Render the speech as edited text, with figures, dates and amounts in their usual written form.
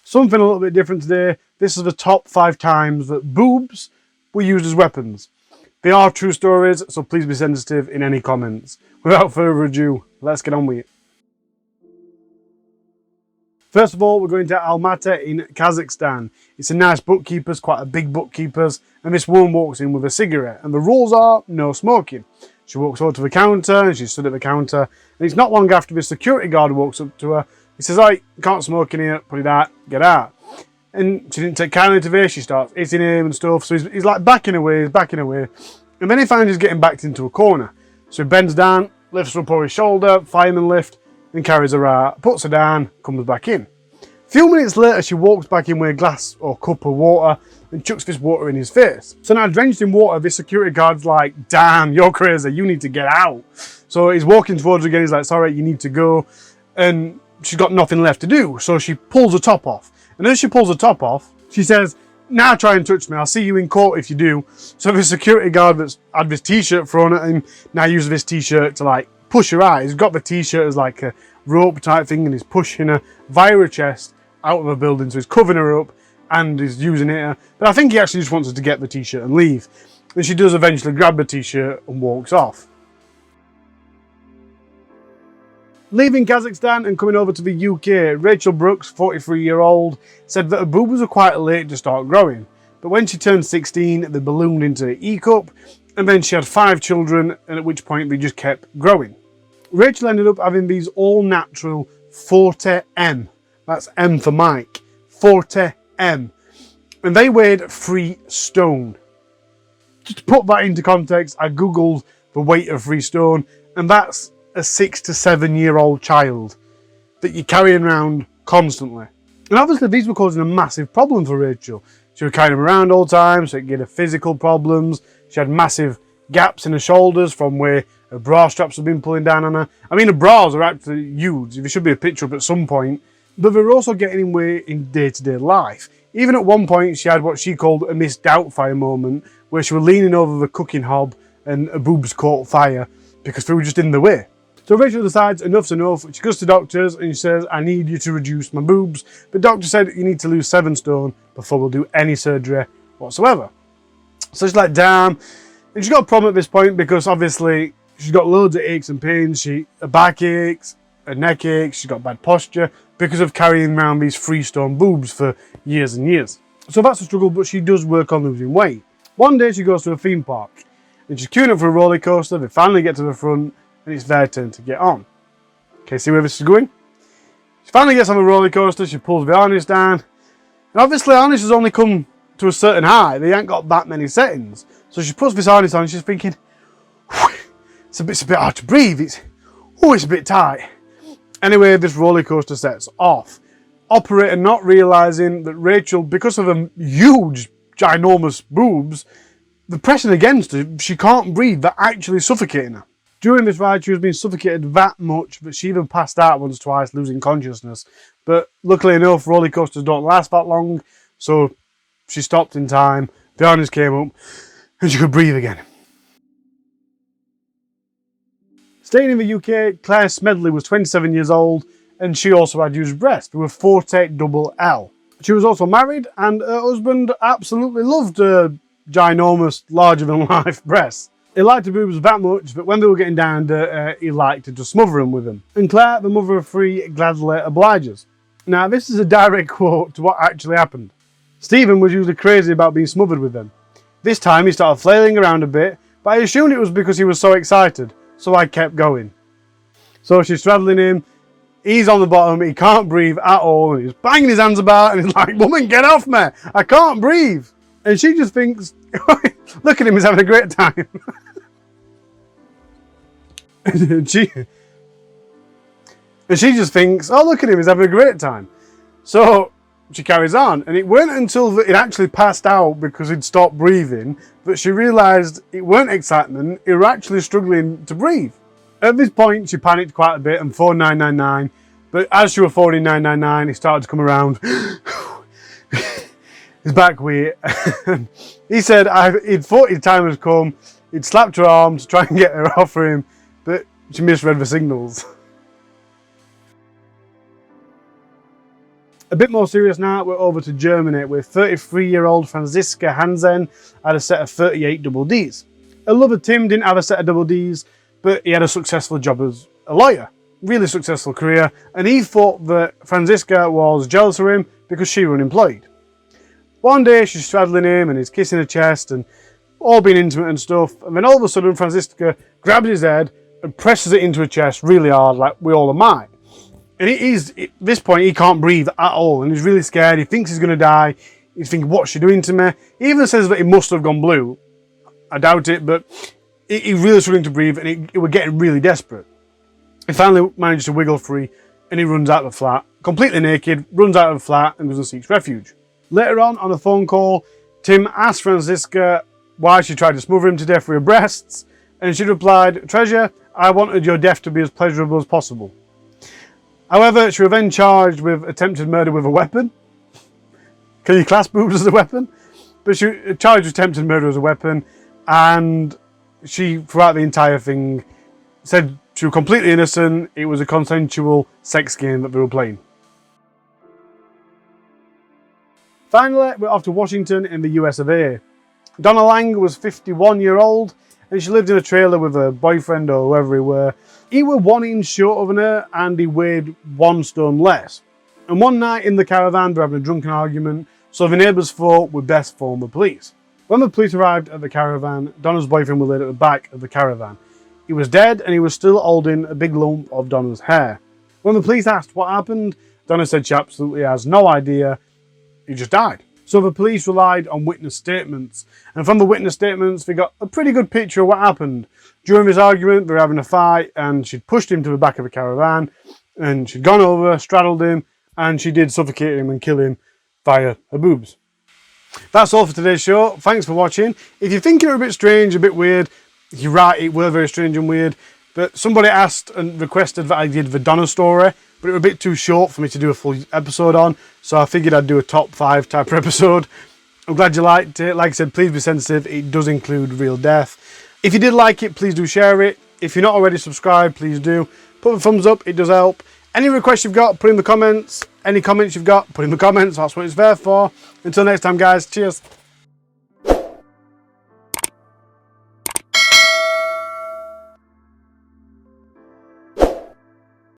Something a little bit different today. This is the top 5 times that boobs were used as weapons. They are true stories, so please be sensitive in any comments. Without further ado, let's get on with it. First of all, we're going to Almaty in Kazakhstan. It's a nice bookkeeper's, quite a big bookkeeper's, and this woman walks in with a cigarette, and the rules are no smoking. She walks over to the counter, and she stood at the counter, and it's not long after the security guard walks up to her. He says, "Oi, you can't smoke in here, put it out, get out." And she didn't take kindly to this, she starts hitting him and stuff, so he's like backing away, and then he finds he's getting backed into a corner. So he bends down, lifts her up over his shoulder, fireman lift, and carries her out, puts her down, comes back in. A few minutes later, she walks back in with a glass or cup of water and chucks this water in his face. So now, drenched in water, this security guard's like, "Damn, you're crazy, you need to get out." So he's walking towards her again, he's like, "Sorry, you need to go." And she's got nothing left to do, so she pulls her top off. And as she pulls her top off, she says, "Now try and touch me, I'll see you in court if you do." So the security guard that's had this t-shirt thrown at him now uses this t-shirt to like push her out. He's got the t-shirt as like a rope type thing, and he's pushing her via her chest out of the building, so he's covering her up and he's using it. But I think he actually just wants her to get the t-shirt and leave. And she does eventually grab the t-shirt and walks off. Leaving Kazakhstan and coming over to the UK, Rachel Brooks, 43-year-old, said that her boobs were quite late to start growing. But when she turned 16, they ballooned into an E-cup, and then she had 5 children, and at which point they just kept growing. Rachel ended up having these all-natural 40M. That's M for Mike. 40M. And they weighed 3 stone. Just to put that into context, I googled the weight of 3 stone, and that's a 6 to 7-year-old child that you're carrying around constantly. And obviously these were causing a massive problem for Rachel. She was carrying them around all the time, so it gave her physical problems. She had massive gaps in her shoulders from where her bra straps had been pulling down on her. I mean, her bras are actually huge. There should be a picture up at some point. But they're also getting in way in day-to-day life. Even at one point, she had what she called a Miss Doubtfire moment, where she was leaning over the cooking hob and her boobs caught fire because they were just in the way. So Rachel decides enough's enough. She goes to doctors and she says, "I need you to reduce my boobs." But doctor said, "You need to lose 7 stone before we'll do any surgery whatsoever." So she's like, damn. And she's got a problem at this point because obviously she's got loads of aches and pains. Her back aches, her neck aches, she's got bad posture because of carrying around these 3 stone boobs for years and years. So that's a struggle, but she does work on losing weight. One day she goes to a theme park and she's queuing up for a roller coaster. They finally get to the front and it's their turn to get on. Okay, see where this is going? She finally gets on the roller coaster, she pulls the harness down, and obviously the harness has only come to a certain height. They ain't got that many settings. So she puts this harness on and she's thinking, it's a bit hard to breathe, it's a bit tight. Anyway, this roller coaster sets off. Operator not realising that Rachel, because of her huge, ginormous boobs, the pressing against her, she can't breathe, they're actually suffocating her. During this ride, she was being suffocated that much that she even passed out once, twice, losing consciousness. But luckily enough, roller coasters don't last that long, so she stopped in time, the harness came up, and she could breathe again. Staying in the UK, Claire Smedley was 27 years old, and she also had used breasts with 40LL. She was also married, and her husband absolutely loved her ginormous, larger-than-life breasts. He liked her boobs that much that when they were getting down to he liked to just smother them with them. And Claire, the mother of 3, gladly obliges. Now, this is a direct quote to what actually happened. Stephen was usually crazy about being smothered with them. This time he started flailing around a bit, but I assumed it was because he was so excited, so I kept going. So she's straddling him, he's on the bottom, he can't breathe at all, and he's banging his hands about, and he's like, "Woman, get off me, I can't breathe." And she just thinks, look at him, he's having a great time. and she just thinks, oh, look at him, he's having a great time. So she carries on, and it weren't until it actually passed out because he'd stopped breathing that she realised it weren't excitement, he was actually struggling to breathe. At this point, she panicked quite a bit and phoned 999, but as she was phoning 999, he started to come around. His back weight. He said he'd thought his time had come, he'd slapped her arm to try and get her off him, but she misread the signals. A bit more serious now, we're over to Germany, where 33-year-old Franziska Hansen had a set of 38 double Ds. Her lover Tim didn't have a set of double Ds, but he had a successful job as a lawyer. Really successful career, and he thought that Franziska was jealous of him because she was unemployed. One day she's straddling him and he's kissing her chest and all being intimate and stuff, and then all of a sudden Franziska grabs his head and presses it into her chest really hard, like we all might. And at this point he can't breathe at all, and he's really scared. He thinks he's going to die. He's thinking, what's she doing to me? He even says that he must have gone blue. I doubt it, but he really struggling to breathe, and he was getting really desperate. He finally manages to wiggle free, and he runs out of the flat, completely naked, runs out of the flat and goes and seeks refuge. Later on a phone call, Tim asked Franziska why she tried to smother him to death with her breasts, and she replied, "Treasure, I wanted your death to be as pleasurable as possible." However, she was then charged with attempted murder with a weapon. Can you class boobs as a weapon? But she was charged with attempted murder as a weapon, and she, throughout the entire thing, said she was completely innocent. It was a consensual sex game that they were playing. Finally, we're off to Washington in the US of A. Donna Lang was 51-year-old, and she lived in a trailer with her boyfriend or whoever he were. He was 1 inch shorter than her, and he weighed 1 stone less. And one night in the caravan, they were having a drunken argument, so the neighbours thought we'd best phone the police. When the police arrived at the caravan, Donna's boyfriend was laid at the back of the caravan. He was dead, and he was still holding a big lump of Donna's hair. When the police asked what happened, Donna said she absolutely has no idea. He just died. So the police relied on witness statements, and from the witness statements they got a pretty good picture of what happened. During this argument they were having a fight, and she'd pushed him to the back of the caravan, and she'd gone over, straddled him, and she did suffocate him and kill him via her boobs. That's all for today's show. Thanks for watching. If you think you're a bit strange, a bit weird, you're right, it were very strange and weird, but somebody asked and requested that I did the Donna story, but it was a bit too short for me to do a full episode on, so I figured I'd do a top 5 type of episode. I'm glad you liked it. Like I said, please be sensitive. It does include real death. If you did like it, please do share it. If you're not already subscribed, please do. Put a thumbs up, it does help. Any requests you've got, put in the comments. Any comments you've got, put in the comments. That's what it's there for. Until next time, guys. Cheers.